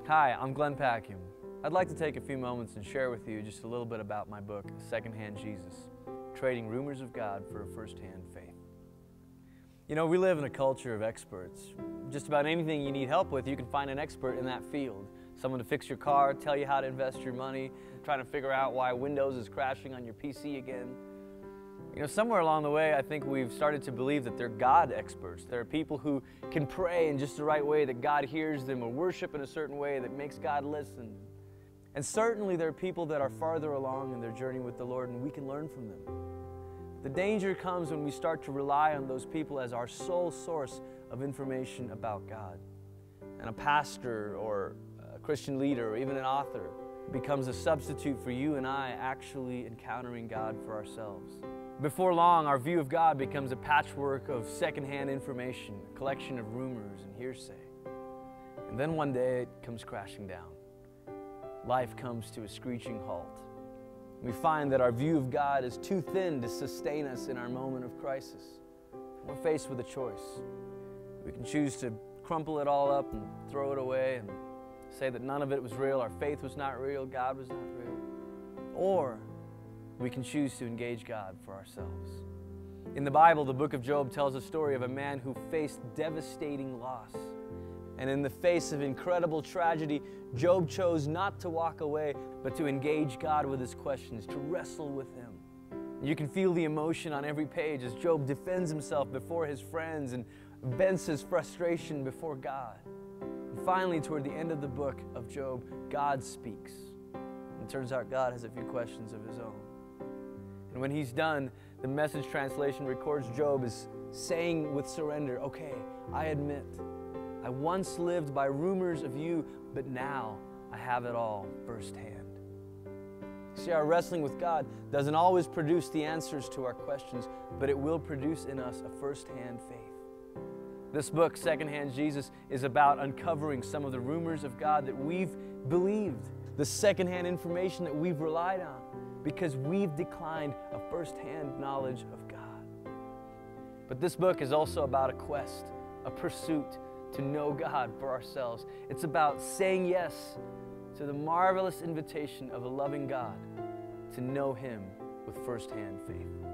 Hi, I'm Glenn Packiam. I'd like to take a few moments and share with you just a little bit about my book, Secondhand Jesus, Trading Rumors of God for a First-Hand Faith. You know, we live in a culture of experts. Just about anything you need help with, you can find an expert in that field. Someone to fix your car, tell you how to invest your money, trying to figure out why Windows is crashing on your PC again. You know, somewhere along the way, I think we've started to believe that they're God experts. There are people who can pray in just the right way that God hears them, or worship in a certain way that makes God listen. And certainly there are people that are farther along in their journey with the Lord, and we can learn from them. The danger comes when we start to rely on those people as our sole source of information about God. And a pastor or a Christian leader or even an author becomes a substitute for you and I actually encountering God for ourselves. Before long, our view of God becomes a patchwork of secondhand information, a collection of rumors and hearsay. And then one day it comes crashing down. Life comes to a screeching halt. We find that our view of God is too thin to sustain us in our moment of crisis. We're faced with a choice. We can choose to crumple it all up and throw it away and say that none of it was real, our faith was not real, God was not real. Or we can choose to engage God for ourselves. In the Bible, the book of Job tells a story of a man who faced devastating loss. And in the face of incredible tragedy, Job chose not to walk away, but to engage God with his questions, to wrestle with Him. You can feel the emotion on every page as Job defends himself before his friends and vents his frustration before God. And finally, toward the end of the book of Job, God speaks. And it turns out God has a few questions of His own. And when He's done, the Message translation records Job as saying with surrender, "Okay, I admit, I once lived by rumors of you, but now I have it all firsthand." See, our wrestling with God doesn't always produce the answers to our questions, but it will produce in us a firsthand faith. This book, Secondhand Jesus, is about uncovering some of the rumors of God that we've believed, the secondhand information that we've relied on, because we've declined a firsthand knowledge of God. But this book is also about a quest, a pursuit to know God for ourselves. It's about saying yes to the marvelous invitation of a loving God to know Him with firsthand faith.